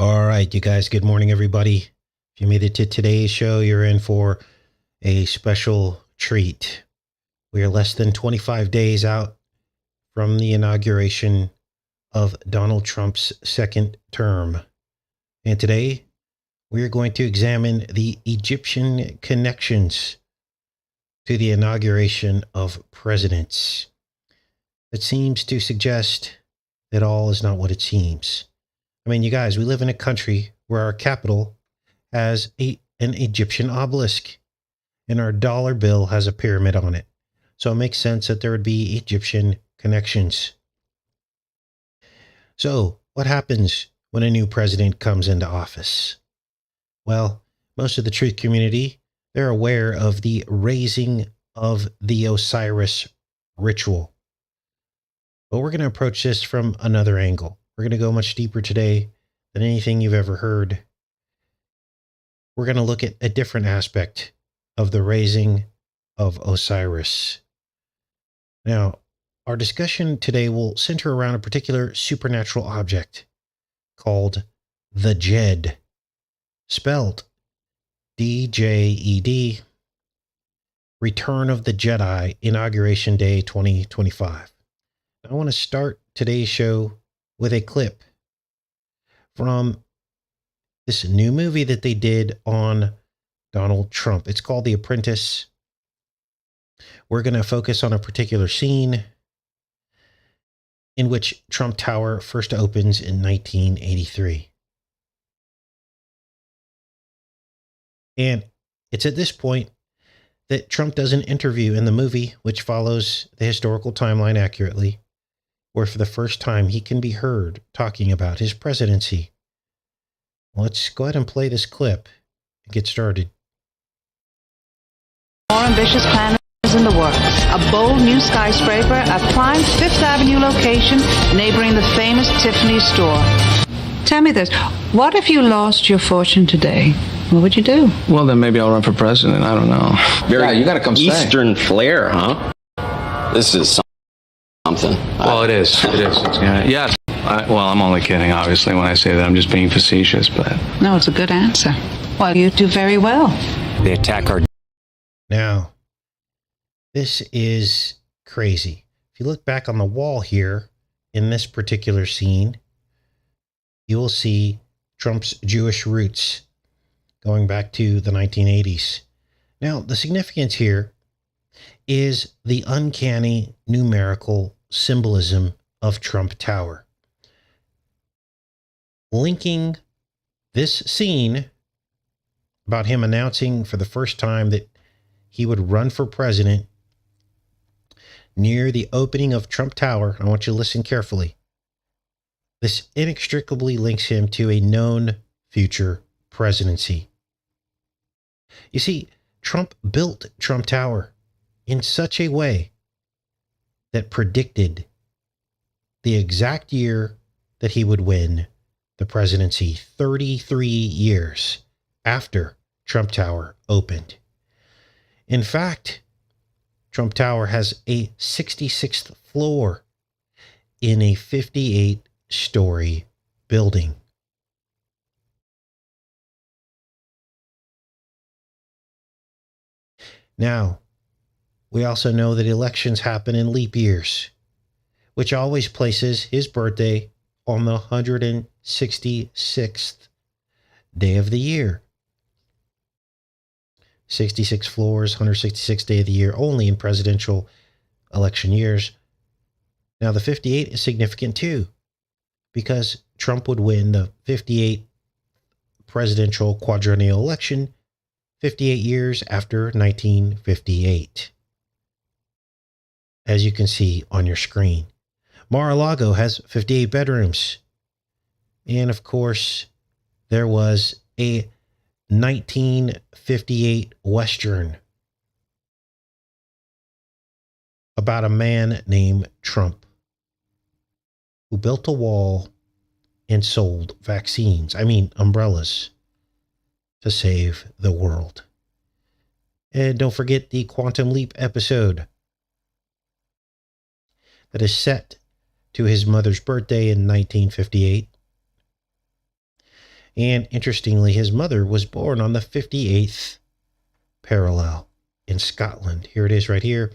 All right, you guys, good morning, everybody. If you made it to today's show, you're in for a special treat. We are less than 25 days out from the inauguration of Donald Trump's second term. And today, we are going to examine the Egyptian connections to the inauguration of presidents. It seems to suggest that all is not what it seems. I mean, you guys, we live in a country where our capital has an Egyptian obelisk and our dollar bill has a pyramid on it. So it makes sense that there would be Egyptian connections. So what happens when a new president comes into office? Well, most of the truth community, they're aware of the raising of the Osiris ritual. But we're going to approach this from another angle. We're going to go much deeper today than anything you've ever heard. We're going to look at a different aspect of the raising of Osiris. Now, our discussion today will center around a particular supernatural object called the DJED, spelled DJED, Return of the Jedi, Inauguration Day 2025. I want to start today's show with a clip from this new movie that they did on Donald Trump. It's called The Apprentice. We're going to focus on a particular scene in which Trump Tower first opens in 1983. And it's at this point that Trump does an interview in the movie, which follows the historical timeline accurately, where for the first time he can be heard talking about his presidency. Let's go ahead and play this clip and get started. More ambitious plan is in the works. A bold new skyscraper at prime Fifth Avenue location neighboring the famous Tiffany store. Tell me this, what if you lost your fortune today? What would you do? Well, then maybe I'll run for president. I don't know. Very you got to come Eastern flair, huh? This is something. Well, it is. It is. Yes. Well, I'm only kidding, obviously, when I say that. I'm just being facetious, but... No, it's a good answer. Well, you do very well. They attack our... Now, this is crazy. If you look back on the wall here, in this particular scene, you will see Trump's Jewish roots going back to the 1980s. Now, the significance here is the uncanny numerical symbolism of Trump Tower. Linking this scene about him announcing for the first time that he would run for president near the opening of Trump Tower. I want you to listen carefully. This inextricably links him to a known future presidency. You see, Trump built Trump Tower in such a way that predicted the exact year that he would win the presidency, 33 years after Trump Tower opened. In fact, Trump Tower has a 66th floor in a 58-story building. Now, we also know that elections happen in leap years, which always places his birthday on the 166th day of the year. 66 floors, 166th day of the year, only in presidential election years. Now, the 58 is significant too, because Trump would win the 58 presidential quadrennial election 58 years after 1958. As you can see on your screen, Mar-a-Lago has 58 bedrooms. And of course, there was a 1958 Western about a man named Trump who built a wall and sold umbrellas to save the world. And don't forget the Quantum Leap episode that is set to his mother's birthday in 1958. And interestingly, his mother was born on the 58th parallel in Scotland. Here it is right here.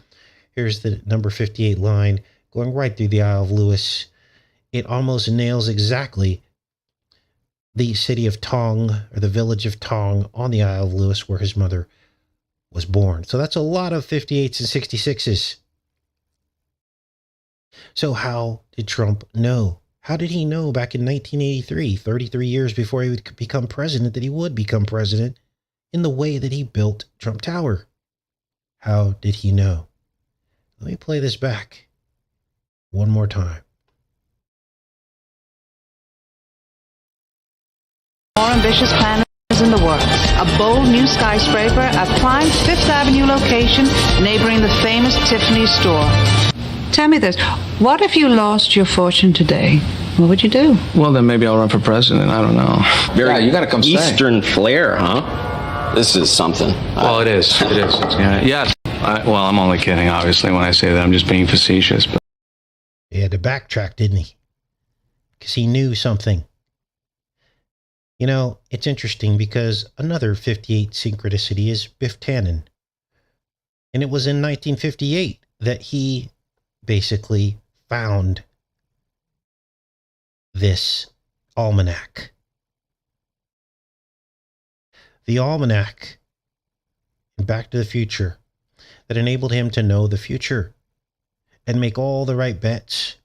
Here's the number 58 line going right through the Isle of Lewis. It almost nails exactly the city of Tong, or the village of Tong on the Isle of Lewis, where his mother was born. So that's a lot of 58s and 66s. So how did Trump know? How did he know back in 1983, 33 years before he would become president, that he would become president in the way that he built Trump Tower? How did he know? Let me play this back one more time. More ambitious plan is in the works. A bold new skyscraper at prime Fifth Avenue location neighboring the famous Tiffany store. Tell me this, what if you lost your fortune today? What would you do? Well, then maybe I'll run for president. I don't know. Very You got to come stay. Eastern flair, huh? This is something. Well, it is. It is. Yes. Well, I'm only kidding, obviously, when I say that. I'm just being facetious. But He had to backtrack, didn't he? Because he knew something. You know, it's interesting because another 58 synchronicity is Biff Tannen. And it was in 1958 that he basically found this almanac. The almanac in Back to the Future that enabled him to know the future and make all the right bets,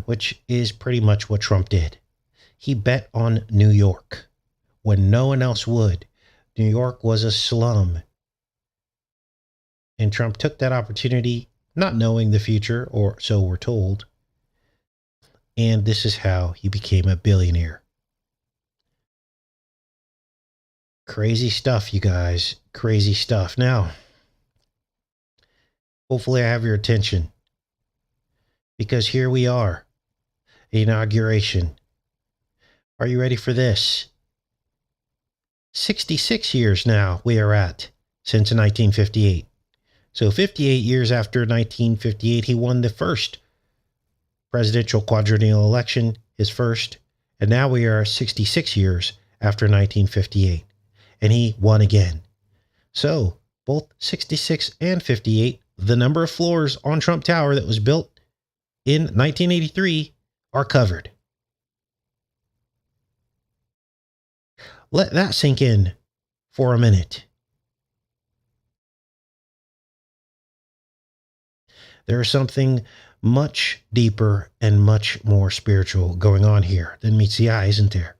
which is pretty much what Trump did. He bet on New York when no one else would. New York was a slum. And Trump took that opportunity, not knowing the future, or so we're told. And this is how he became a billionaire. Crazy stuff, you guys. Crazy stuff. Now, hopefully I have your attention, because here we are, inauguration. Are you ready for this? 66 years now we are at since 1958. So 58 years after 1958, he won the first presidential quadrennial election, his first. And now we are 66 years after 1958. And he won again. So both 66 and 58, the number of floors on Trump Tower that was built in 1983 are covered. Let that sink in for a minute. There is something much deeper and much more spiritual going on here than meets the eye, isn't there?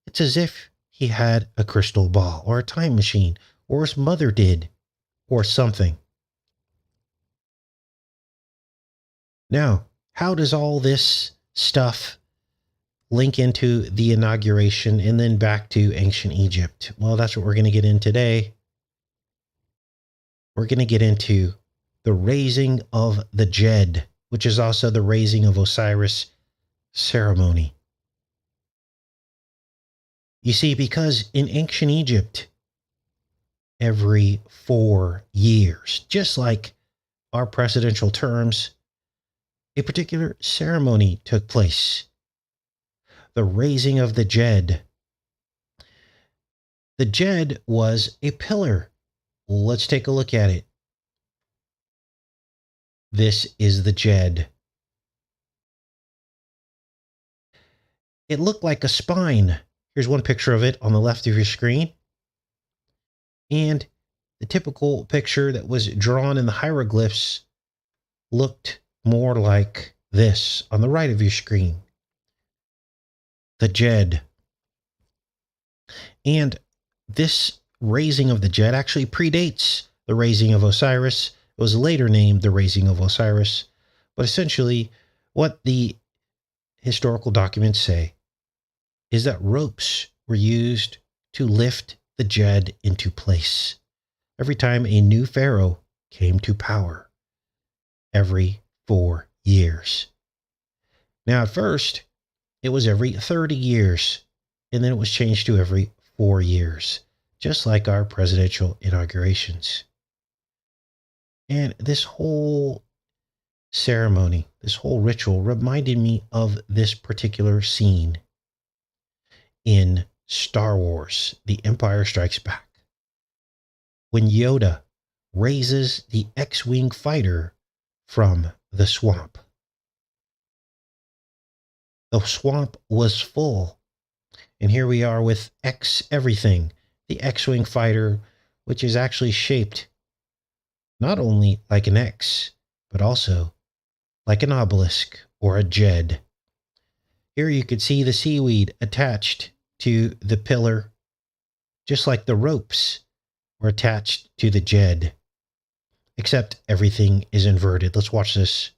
It's as if he had a crystal ball or a time machine, or his mother did, or something. Now, how does all this stuff link into the inauguration and then back to ancient Egypt? Well, that's what we're going to get in today. We're going to get into the raising of the DJED, which is also the raising of Osiris ceremony. You see, because in ancient Egypt, every 4 years, just like our presidential terms, a particular ceremony took place. The raising of the DJED. The DJED was a pillar. Let's take a look at it. This is the DJED. It looked like a spine. Here's one picture of it on the left of your screen. And the typical picture that was drawn in the hieroglyphs looked more like this on the right of your screen. The DJED. And this raising of the DJED actually predates the raising of Osiris. It was later named the raising of Osiris. But essentially, what the historical documents say is that ropes were used to lift the DJED into place every time a new pharaoh came to power, every 4 years. Now, at first, it was every 30 years, and then it was changed to every 4 years, just like our presidential inaugurations. And this whole ceremony, this whole ritual reminded me of this particular scene in Star Wars, The Empire Strikes Back, when Yoda raises the X-Wing fighter from the swamp. The swamp was full, and here we are with X everything, the X-Wing fighter, which is actually shaped not only like an X, but also like an obelisk or a JED. Here you could see the seaweed attached to the pillar, just like the ropes were attached to the JED, except everything is inverted. Let's watch this.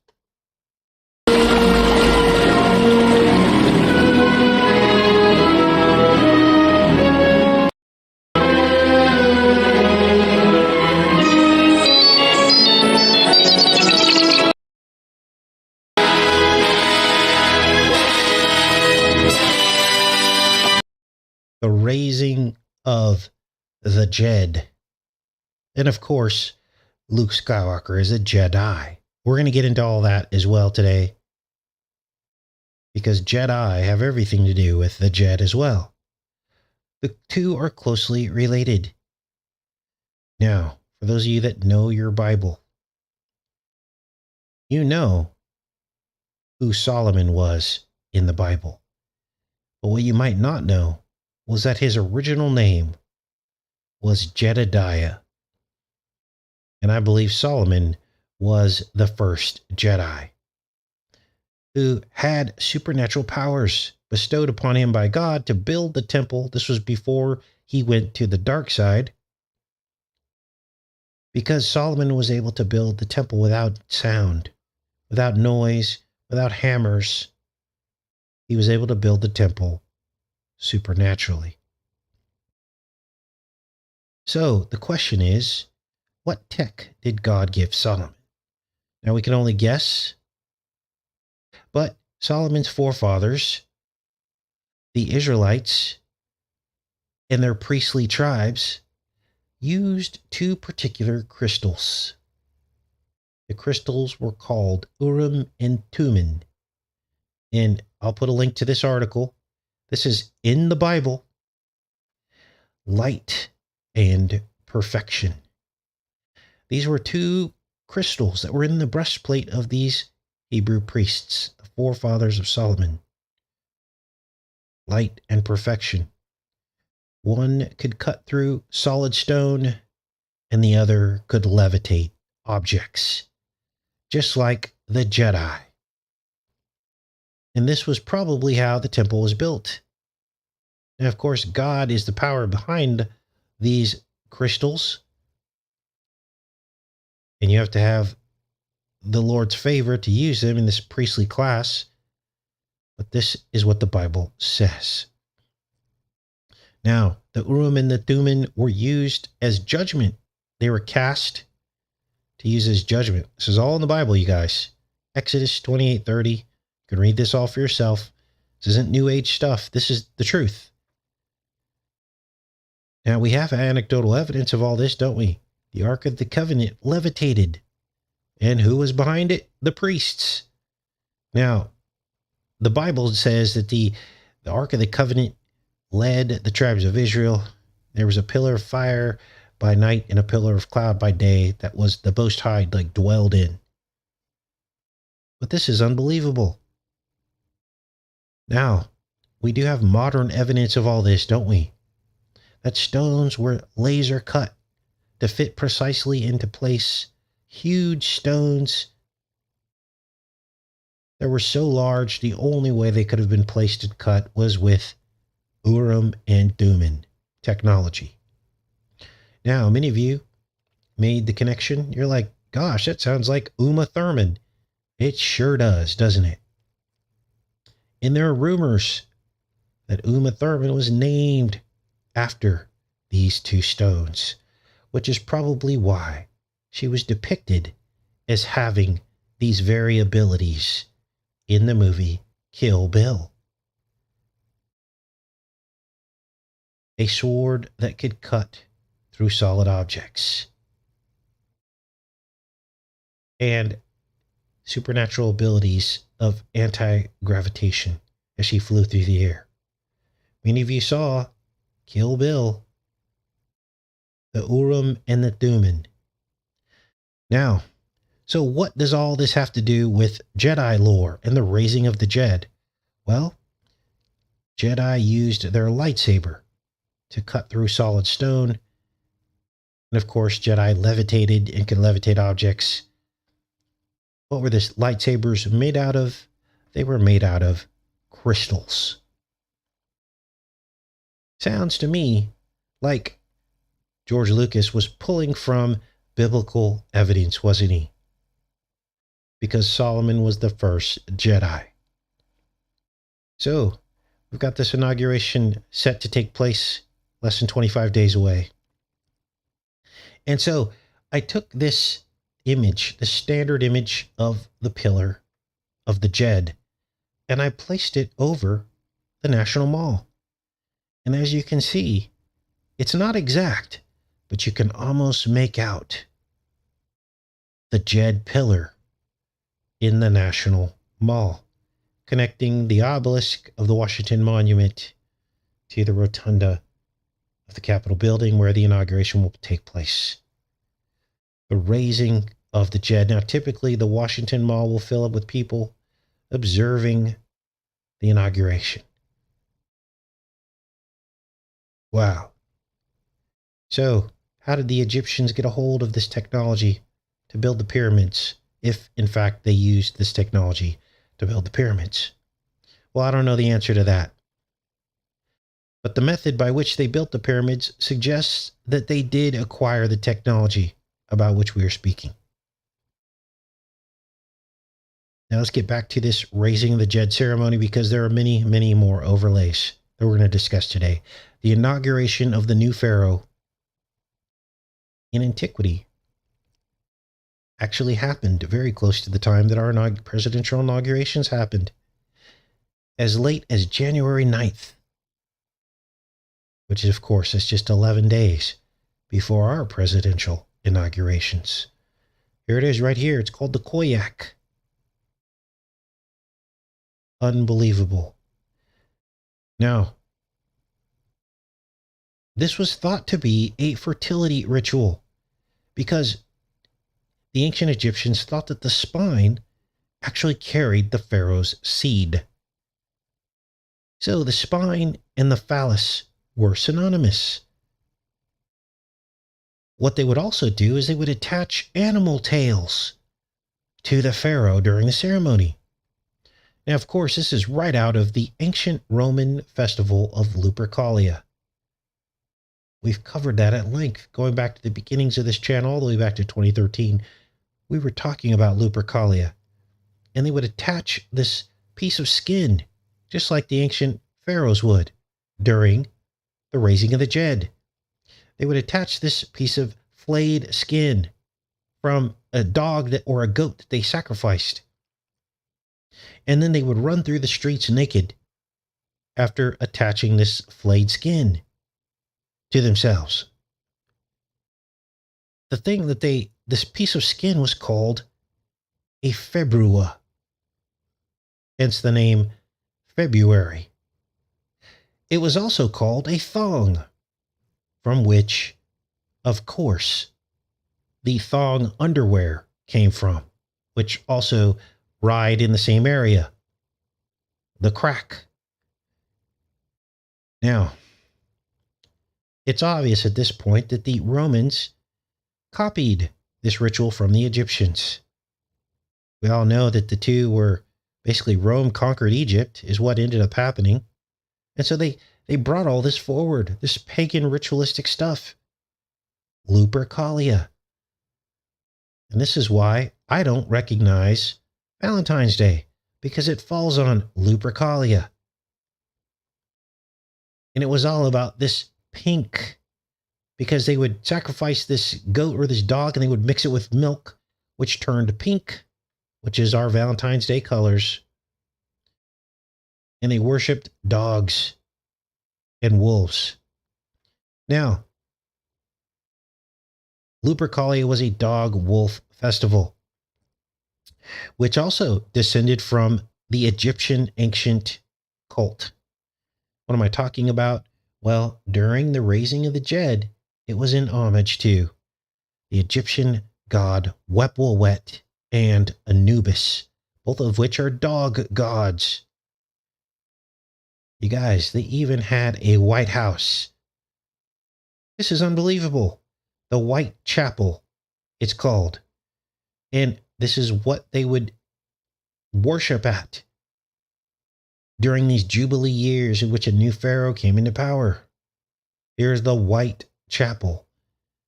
The raising of the JED. And of course, Luke Skywalker is a Jedi. We're going to get into all that as well today, because Jedi have everything to do with the JED as well. The two are closely related. Now, for those of you that know your Bible, you know who Solomon was in the Bible. But what you might not know was that his original name was Jedediah. And I believe Solomon was the first Jedi who had supernatural powers bestowed upon him by God to build the temple. This was before he went to the dark side, because Solomon was able to build the temple without sound, without noise, without hammers. He was able to build the temple supernaturally. So the question is, what tech did God give Solomon? Now we can only guess, but Solomon's forefathers, the Israelites, and their priestly tribes used two particular crystals. The crystals were called Urim and Thummim. And I'll put a link to this article. This is in the Bible. Light and perfection. These were two crystals that were in the breastplate of these Hebrew priests, the forefathers of Solomon. Light and perfection. One could cut through solid stone, and the other could levitate objects, just like the Jedi. And this was probably how the temple was built. Now, of course, God is the power behind these crystals, and you have to have the Lord's favor to use them in this priestly class. But this is what the Bible says. Now, the Urim and the Thummim were used as judgment. They were cast to use as judgment. This is all in the Bible, you guys. Exodus 28:30. You can read this all for yourself. This isn't New Age stuff. This is the truth. Now, we have anecdotal evidence of all this, don't we? The Ark of the Covenant levitated. And who was behind it? The priests. Now, the Bible says that the Ark of the Covenant led the tribes of Israel. There was a pillar of fire by night and a pillar of cloud by day that was the Most High dwelled in. But this is unbelievable. Now, we do have modern evidence of all this, don't we? That stones were laser cut to fit precisely into place. Huge stones that were so large, the only way they could have been placed and cut was with Urim and Thummim technology. Now, many of you made the connection. You're like, gosh, that sounds like Uma Thurman. It sure does, doesn't it? And there are rumors that Uma Thurman was named after these two stones, which is probably why she was depicted as having these very abilities in the movie Kill Bill. A sword that could cut through solid objects. And supernatural abilities of anti-gravitation as she flew through the air. Many of you saw Kill Bill, the Urim and the Thummim. Now, so what does all this have to do with Jedi lore and the raising of the Jed? Well, Jedi used their lightsaber to cut through solid stone. And of course, Jedi levitated and could levitate objects. What were the lightsabers made out of? They were made out of crystals. Sounds to me like George Lucas was pulling from biblical evidence, wasn't he? Because Solomon was the first Jedi. So, we've got this inauguration set to take place less than 25 days away. And so, I took this image, the standard image of the pillar of the Jed, and I placed it over the National Mall. And as you can see, it's not exact, but you can almost make out the Jed pillar in the National Mall, connecting the obelisk of the Washington Monument to the rotunda of the Capitol building where the inauguration will take place. The raising of the Jed. Now, typically, the Washington Mall will fill up with people observing the inauguration. Wow. So, how did the Egyptians get a hold of this technology to build the pyramids, if in fact they used this technology to build the pyramids? Well, I don't know the answer to that. But the method by which they built the pyramids suggests that they did acquire the technology about which we are speaking. Now let's get back to this raising the Jed ceremony, because there are many, many more overlays that we're going to discuss today. The inauguration of the new Pharaoh in antiquity actually happened very close to the time that our presidential inaugurations happened, as late as January 9th, which is, of course, is just 11 days before our presidential inaugurations. Here it is right here. It's called the Koyak. Unbelievable. Now, this was thought to be a fertility ritual because the ancient Egyptians thought that the spine actually carried the pharaoh's seed. So the spine and the phallus were synonymous. What they would also do is they would attach animal tails to the pharaoh during the ceremony. Now, of course, this is right out of the ancient Roman festival of Lupercalia. We've covered that at length, going back to the beginnings of this channel, all the way back to 2013. We were talking about Lupercalia, and they would attach this piece of skin, just like the ancient pharaohs would, during the raising of the Jed. They would attach this piece of flayed skin from a dog or a goat that they sacrificed. And then they would run through the streets naked after attaching this flayed skin to themselves. The thing that this piece of skin was called a februa, hence the name February. It was also called a thong, from which, of course, the thong underwear came from, which also ride in the same area, the crack. Now, it's obvious at this point that the Romans copied this ritual from the Egyptians. We all know that the two were basically Rome conquered Egypt is what ended up happening. And so they brought all this forward, this pagan ritualistic stuff. Lupercalia. And this is why I don't recognize Valentine's Day, because it falls on Lupercalia. And it was all about this pink, because they would sacrifice this goat or this dog and they would mix it with milk, which turned pink, which is our Valentine's Day colors. And they worshipped dogs and wolves. Now, Lupercalia was a dog-wolf festival, which also descended from the Egyptian ancient cult. What am I talking about? Well, during the raising of the Jed, it was in homage to the Egyptian god Wepwawet and Anubis, both of which are dog gods. You guys, they even had a White House. This is unbelievable. The White Chapel, it's called. And this is what they would worship at during these Jubilee years in which a new Pharaoh came into power. Here's the White Chapel.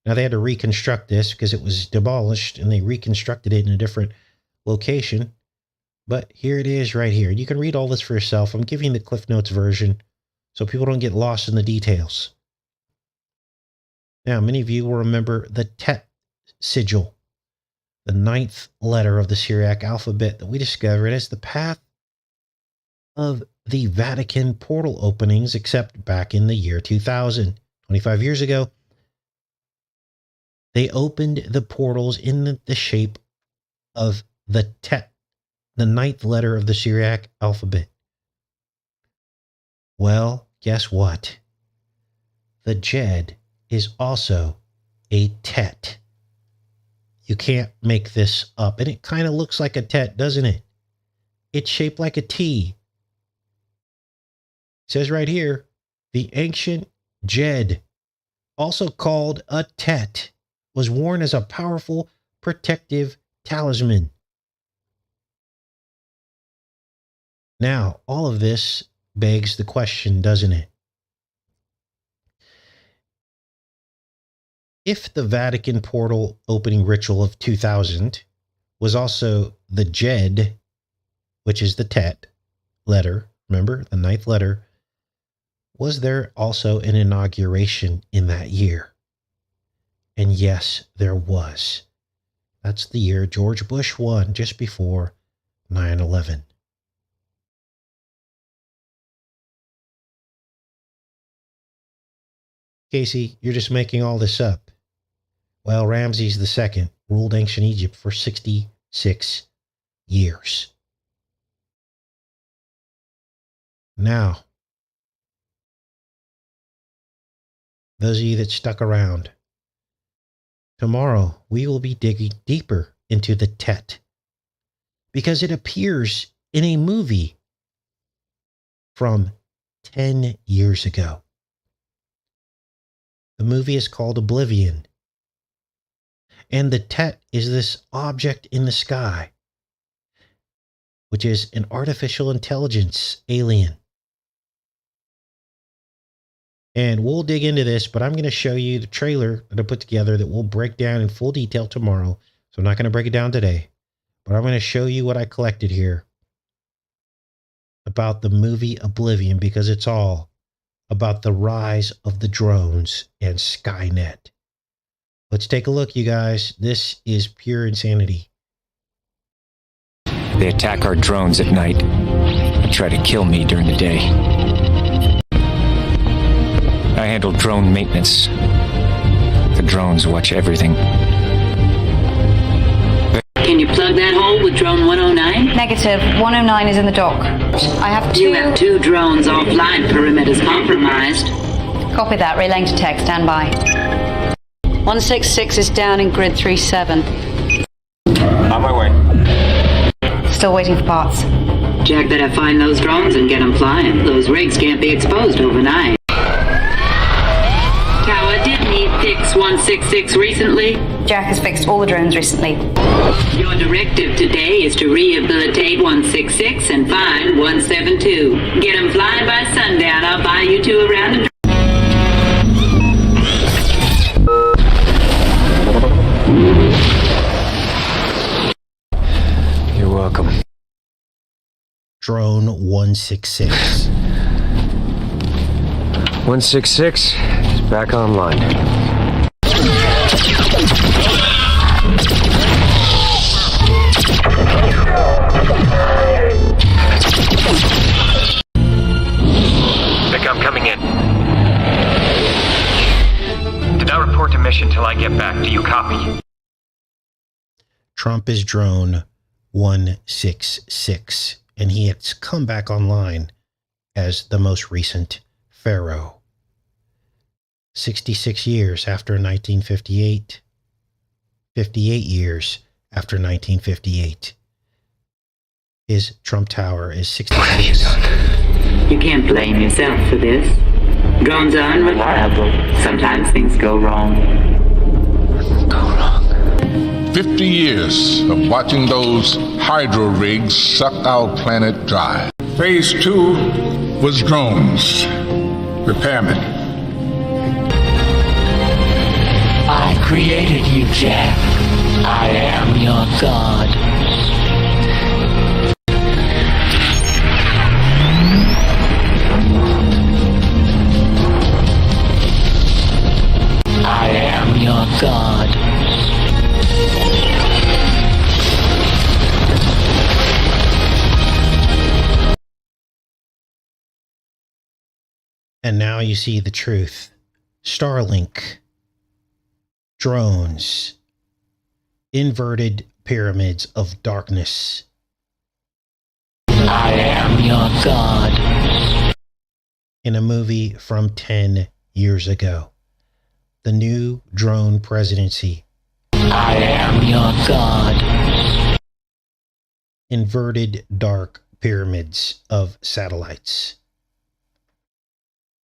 Now, they had to reconstruct this because it was demolished, and they reconstructed it in a different location. But here it is right here. You can read all this for yourself. I'm giving the Cliff Notes version so people don't get lost in the details. Now, many of you will remember the Tet sigil, the 9th letter of the Syriac alphabet that we discovered as the path of the Vatican portal openings, except back in the year 2000, 25 years ago. They opened the portals in the shape of the Tet, the 9th letter of the Syriac alphabet. Well, guess what? The Jed is also a Tet. You can't make this up. And it kind of looks like a Tet, doesn't it? It's shaped like a T. It says right here, the ancient Jed, also called a Tet, was worn as a powerful protective talisman. Now, all of this begs the question, doesn't it? If the Vatican portal opening ritual of 2000 was also the Jed, which is the Tet letter, remember, the 9th letter, was there also an inauguration in that year? And yes, there was. That's the year George Bush won, just before 9/11. Casey, you're just making all this up. Well, Ramses II ruled ancient Egypt for 66 years. Now, those of you that stuck around, tomorrow we will be digging deeper into the Tet because it appears in a movie from 10 years ago. The movie is called Oblivion. And the Tet is this object in the sky, which is an artificial intelligence alien. And we'll dig into this, but I'm going to show you the trailer that I put together that we'll break down in full detail tomorrow. So I'm not going to break it down today, but I'm going to show you what I collected here about the movie Oblivion, because it's all about the rise of the drones and Skynet. Let's take a look, you guys. This is pure insanity. They attack our drones at night and try to kill me during the day. I handle drone maintenance. The drones watch everything. Can you plug that hole with drone 109? Negative. 109 is in the dock. I have two. You have 2 drones offline. Perimeter's compromised. Copy that. Relaying to tech. Stand by. 166 is down in grid 37. On my way. Still waiting for parts. Jack better find those drones and get them flying. Those rigs can't be exposed overnight. Tower, didn't he fix 166 recently? Jack has fixed all the drones recently. Your directive today is to rehabilitate 166 and find 172. Get them flying by sundown. I'll buy you 2 around the You're welcome. Drone 166. 166 is back online. Vic, I'm coming in. Did not report to mission till I get back. Do you copy? Trump is drone 166, and he has come back online as the most recent Pharaoh. 66 years after 1958. 58 years after 1958. His Trump Tower is 66. You can't blame yourself for this. Drones are unreliable. Sometimes things go wrong. 50 years of watching those hydro rigs suck our planet dry. Phase 2 was drones. Repairmen. I created you, Jack. I am your god. I am your god. And now you see the truth. Starlink. Drones. Inverted pyramids of darkness. I am your god. In a movie from 10 years ago. The new drone presidency. I am your god. Inverted dark pyramids of satellites.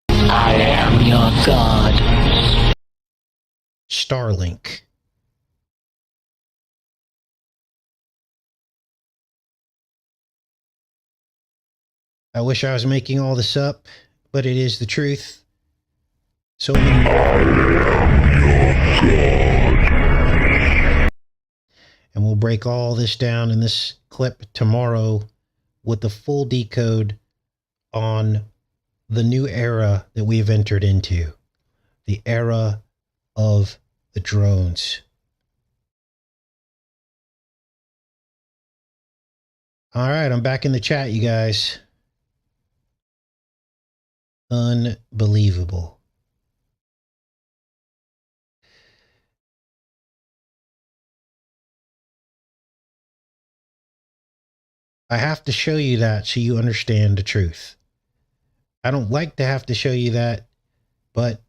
I am your god. Starlink. I wish I was making all this up, but it is the truth. So many. And we'll break all this down in this clip tomorrow with the full decode on the new era that we've entered into. The era of the drones. All right, I'm back in the chat, you guys. Unbelievable. I have to show you that so you understand the truth. I don't like to have to show you that, but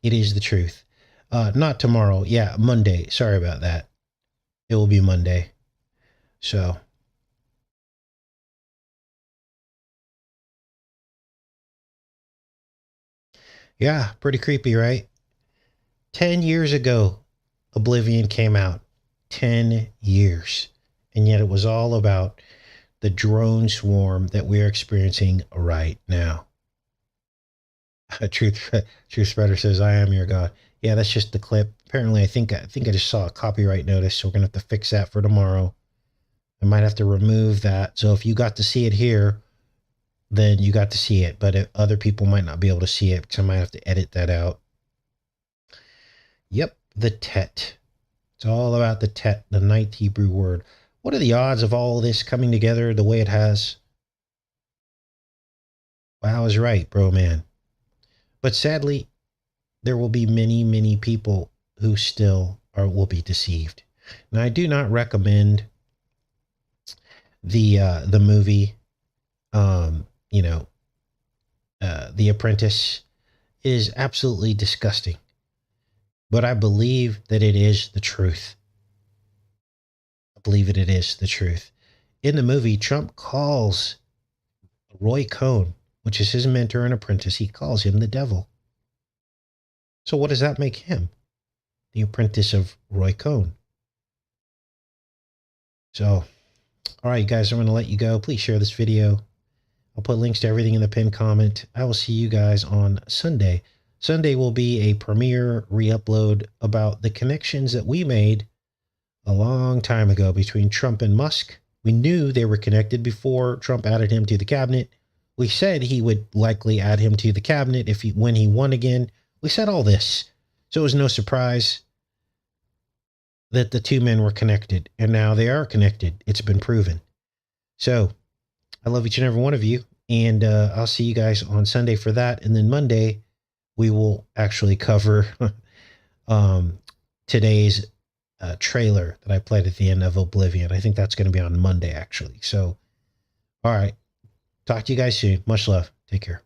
it is the truth. Not tomorrow. Yeah, Monday. Sorry about that. It will be Monday. So. Yeah, pretty creepy, right? 10 years ago, Oblivion came out. 10 years. And yet it was all about the drone swarm that we're experiencing right now. Truth Spreader says, I am your God. Yeah, that's just the clip. Apparently, I think I just saw a copyright notice, so we're going to have to fix that for tomorrow. I might have to remove that. So if you got to see it here, then you got to see it. But other people might not be able to see it because I might have to edit that out. Yep, the Tet. It's all about the Tet, the ninth Hebrew word. What are the odds of all this coming together the way it has? Well, I was right, bro, man. But sadly, there will be many, many people who still will be deceived. Now, I do not recommend the movie, The Apprentice. Is absolutely disgusting. But I believe that it is the truth. I believe that it is the truth. In the movie, Trump calls Roy Cohn, which is his mentor and apprentice, he calls him the devil. So what does that make him? The apprentice of Roy Cohn. So, all right, guys, I'm going to let you go. Please share this video. I'll put links to everything in the pinned comment. I will see you guys on Sunday. Sunday will be a premiere re-upload about the connections that we made a long time ago between Trump and Musk. We knew they were connected before Trump added him to the cabinet. We said he would likely add him to the cabinet when he won again. We said all this. So it was no surprise that the two men were connected. And now they are connected. It's been proven. So I love each and every one of you. And I'll see you guys on Sunday for that. And then Monday, we will actually cover today's trailer that I played at the end of Oblivion. I think that's going to be on Monday, actually. So, all right. Talk to you guys soon. Much love. Take care.